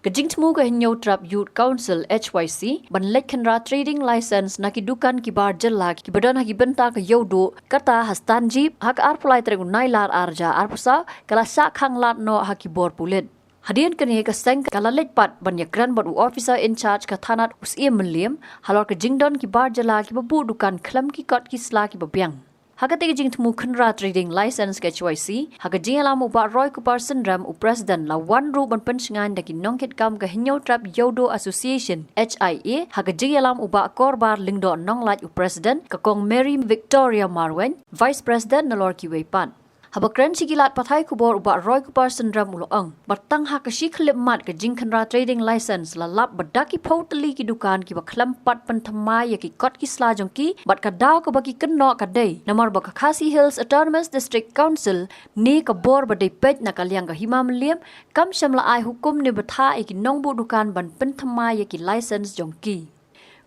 Kajing temu ke Hinyau Trap Youth Council HYC banlek kenra trading license na kidukan kibar jela kibadan haki benta ke yodo kata hastanjib hak arpulai tregun nailar arja arpusa kala sak hanglat no haki bor pulit. Hadian kini ke seng kala lekpat banyak gran bot officer in charge ke thanat usia meliam halor ke jingdon kibar jela kibabu dukan klam kikot kisla kibabiang. Hakati jing temu kenra trading license ke HYC, hakajing alam ubat Roy Kupar Sendram u President la wan ru ban pensingan daki nongkit kam ke Hinyau Trap Yodo Association HIA, hakajing alam ubat korbar lingdo nonglaj u President ke Kong Mary Victoria Marwen, Vice President nalor kiwepan. Habakren sigilat pathai kubor ubat Roy Kupar Sendram uloang, batang hakashi klip mat ke jing kenra trading license la lap badaki pautali ki dukan ki baklampat pentamai ya ki kot ki slajongki bat kadau ke bagi kenno kadai namar baka Khasi Hills Autonomous District Council ni ke bor badai pej na kaliang ke himam liam kam syamla ai hukum ni batha ki nongbu dukan ban pentamai ya ki license jongki.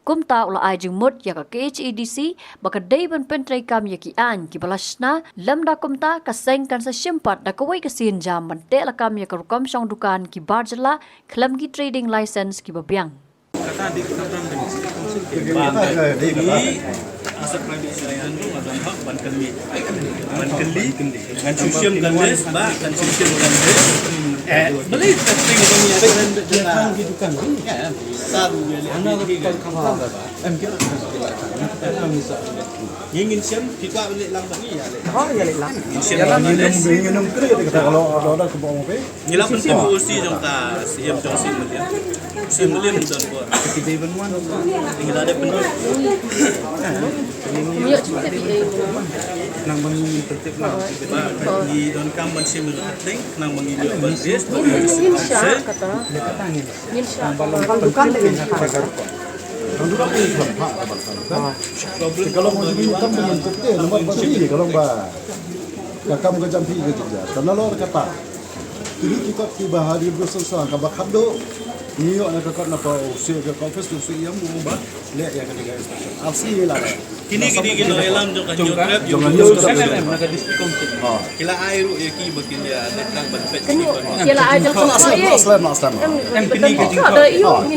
Kumta ula ai jengmut ya ka KHEDC baka day ban pentrai kam ya ki an ki balasna lamda kumta ka seng kan sa simpat da kawai ka sin jam ban te la kam ya ka rukam song dukan ki barjala klam ki trading license ki babiang. Kata di program ini asal private citizen tu ada hak ban keli kan sistem kan des ba kan sistem kan des beli testing ni ada gitu kan ya saru dia anak kalau em kira ingin siam kita beli lang bani ya ya lang ingin kira kata kalau ada ke bawah pe nyilam penting usi jong ta siam jong sim dia sim dia betul buat kita even one tinggal ada penuh nang mangi tertib nang di don kam man sim ating nang mangi dia beres kata bukan kalau mau jadi hitam dengan tertib nomor bagi kalau bah kakam ke jampi ke juga karena lor kata ini kita tiba hari bersesuatu kabak habdo Niyo na kakot na pa usia ka confess to usia mo ba le ya ka diga alsi la kini gino elam jo ka jo trap jo na ka district council kila airu ya ki bakin dia nak benpet Kila ai jeng aslan em kini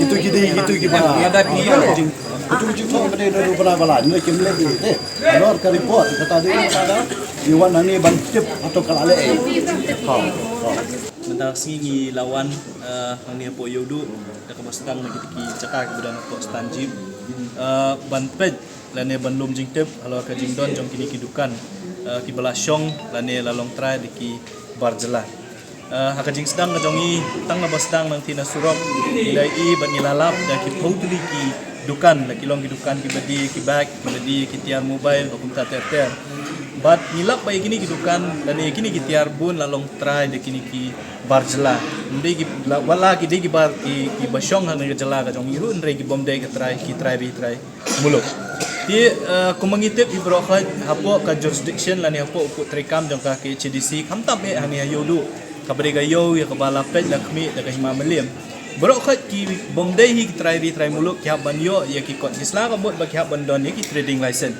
itu gitu ba ada dia itu gitu ka de do bala ni kim le lor ka report kata dia kada iwan ani ban tip atau kalale Mentang singi lawan ni po yodu da ka bastang na kitiki cakak kemudian po stanjib banpet lane banlum jingtep halo ka jingdon jong kini kidukan ki balasyong lane lalong try diki barjela haka jing sedang na jongi tang na bastang nang tina surok ilai i ban nilalap da ki pautli ki dukan na kilong kidukan ki badi ki bag badi ki tiar mobile ko kumta ter bat nilap bai kini kidukan dan kini kitiar bun lalong try de kini ki barjela ndai ki wala ki de ki bar ki basyong han jela ka jong iru ndai ki bom de ki try muluk ti kumangitip ibrokat hapo ka jurisdiction lani hapo uput trikam jong ka ke CDC kamtap e hani ayodu kabri gayo ya kabala pet lakmi da ka himamaliam brokat ki bom de hi try muluk ki haban yo ya ki kot isla ka bot ba ki haban don ki trading license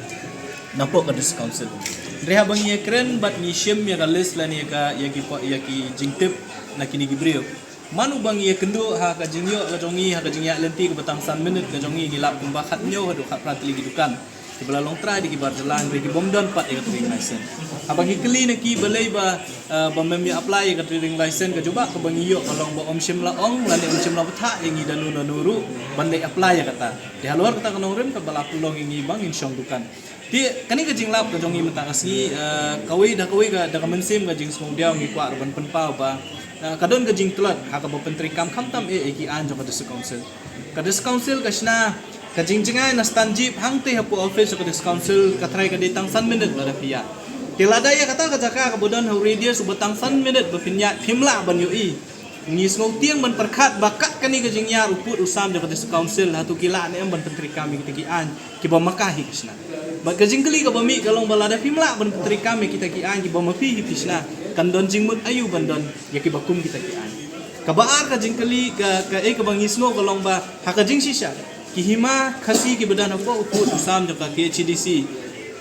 nampak ke dis council reha bang ye kren bat ni shem ya galis la ni ka ya ki jingtip na kini gibrio manu bang ye kendo ha ka jingyo ka jongi ha ka jingya lenti ke batang san minute ka jongi gilap kumba khat nyo hadu khat pratli gidukan ke belalong tra di kibar jalan di bomdon pat ya trading license abang hikli na ki balai ba bamem ya apply ya trading license ka coba ke bang yo kalong ba om shem la ong la ni om shem la batha ingi danu nuru bandai apply ya kata di haluar kata kanong ka balapulong ingi bang insyong dukan di kani ka jinglap ka jongi mata kasi kawai ka da mensim ka jing smong diaw ngi kwa ban penpau ba kadon ka jing tulat ha ka pentri kam khamtam ki an jong ka dis council ka shna ka jing jingai na stanjip hangte hapu office ka dis council ka try ka ditang san minute la pia tilada ya kata ka jaka ka bodon hu radio subetang san minute ba pinya himla ban yoi ngi smong tiang ban perkhat bakat kani ka jing ya uput usam jong ka dis council hatu kila ne ban pentri kam ki an ki ba makahi kishna baga jingkeli ka bami kalong balada pimla ban putri kami kita ki an ki bama fi pisna kan don jingmut ayu bandon ya ki bakum kita ki an ka baar ka jingkeli ka ka bangisno kalong ba haka jing sisa ki hima khasi ki badan ko uput usam joka ki CDC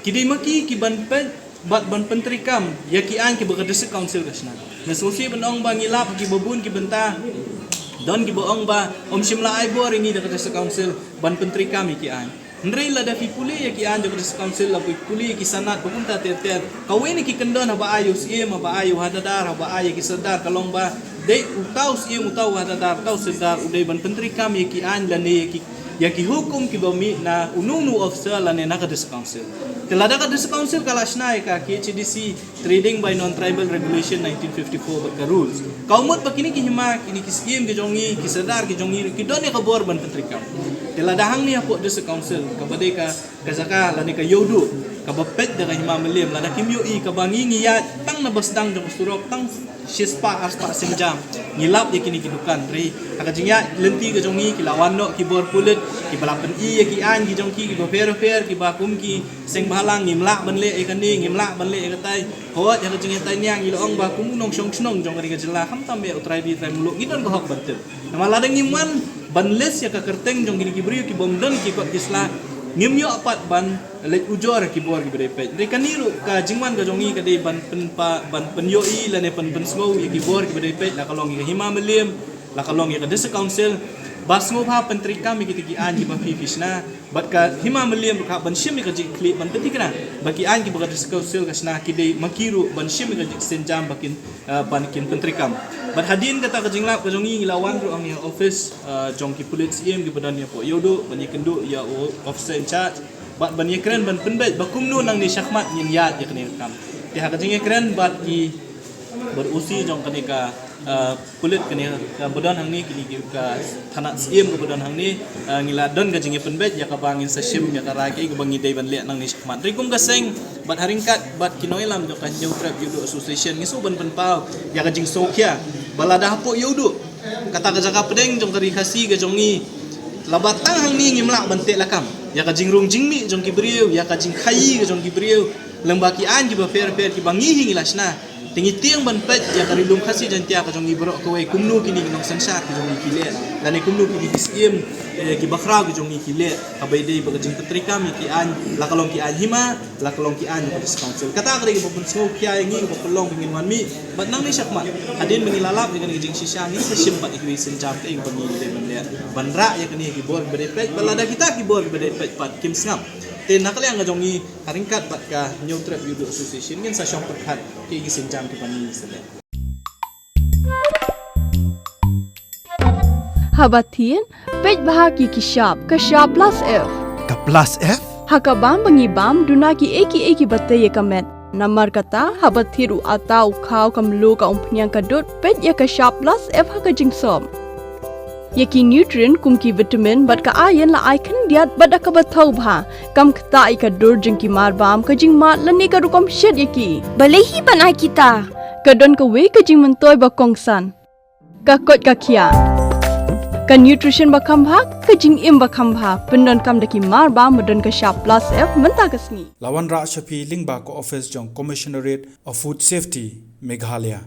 ki di maki ki ban pen bat ban pentri kam ya ki an ki baga des council kasna na sosi banong bangilap ki babun ki benta don ki boong ba shimla ai bor ini dekat sa council ban pentri kami ki an Ndrei la da fi puli ya ki an dekat sa council la puli ki sanat papunta ter kawini ki kendon ba ayu sie ma ba ayu hadadar ba ayu ki sadar kalong ba de utau sie utau hadadar tau sedar udai ban pentri kami ki an la ne ki ya ki hukum ki bami na ununu officer la ne nakad sa council telada kad sa council kalasna ka KHDC trading by non tribal regulation 1954 ba rules kaumot pa kini ki hima kini ki scheme ki jongi ki sadar ki jongi ki don ka bor ban pentri kam telada hang ni apo sa council ka bade ka kazaka la ne ka yodu ka bapet da ka hima melim la da kimyo i ka bangi ngiya tang na basdang jong surok tang shispa aspa sinjam ngilap ya kini kidukan re akajingya lenti ka jongi ki lawan no ki bor pulet ki balapan i ya ki an ki jongki ki bafer ki bakum ki seng balang ngimla banle e kani ngimla banle e katai hot ya kajingya tai nyang ilong bakum nong shong snong jong kani ka jela kham tambe utrai di tai muluk ngidon ko hok bantel namala dang ngimwan banles ya ka kerteng jong kini ki brio ki bomdon ki kot kisla ngimyo apat ban lek ujor ki bor ki berepet de kaniru ka jingman ka jongi ka de ban penyo i la ne pen smo ki bor ki berepet la kalong ki hima melim la kalong ki desa council bas ngo pa pentri kami ki an ki ba fish na bat ka hima melim ka ban shim ka jik kli ban teti kana baki an ki ba desa council ka sna ki de makiru ban shim ka jik senjam bakin ban kin pentri kam bat hadin kata ka jinglap ka jongi lawan ru ang ya office jongki police em ki badan ya po yodo ban kendu ya officer in charge bat ban keren ban penbet bakum nu nang ni syakmat nyin yat ya kene kam ti ha ka jinge keren bat ki berusi jong kene ka kulit kene ka badan hang ni kini ka thana em ka badan hang ni ngila don ka jinge penbet ya ka bangin sa shim ya ka raki ka bangi dai ban le nang ni syakmat rikum ka seng bat haringkat bat kinoilam jong ka New Trap Yudo Association ngisu ban penpau ya ka jing sokya balada hapo yudo kata ka jaka pedeng jong kari khasi ka jongi labatang hang ni ngimlak bante lakam ya ka jingrung jingmi jong ki beriu ya ka jing khai ka jong ki beriu lembaki an ki ba fer ki bangi hingilasna tingi tiang ban pet ya ka rilum khasi jantia ka jong ibro ko we kumnu kini nong sansar ki jong ki le dan kumnu kini kisiem ki bakhra ki jong ki le ka bai dei ba jing petrika mi ki an la kalong ki an hima la kalong ki an ko council kata ka ri ba pun so ki ai ngi ko kolong ngin wan mi bat nang ni syakmat hadin mengilalap dengan jing sisa ni sa simpat ikwi senjam ke ing pangi de ban le banra ya kini ki bor bede pet balada kita ki bor bede pet pat kim snap ten nakali ang jongi haringkat bat ka New Trap Yudo Association ngin sa syong perkhat ki gi senjam ki pangi sele Habatin pej bahagi ki shop plus F Ka plus F hakabam bangibam dunaki eki batte ye kamet namar kata habathiru atau khau kamlu ka umpnyang kadut pej ya ka shop plus F haka jingsom yaki nutrient kumki vitamin bat ka ayan la icon diat bada ka bathau bha kam khta ka dur jingki marbam ka jingma lani ka rukom shed yaki balehi bana kita kadon ka we ka jing mentoy ba kongsan ka kot ka kia ka nutrition ba khambha ka jing im ba khambha pendon kam daki marbam madon ka shop plus F menta kasni Lawan Ra Shafi Lingba ko office jong Commissionerate of Food Safety Meghalaya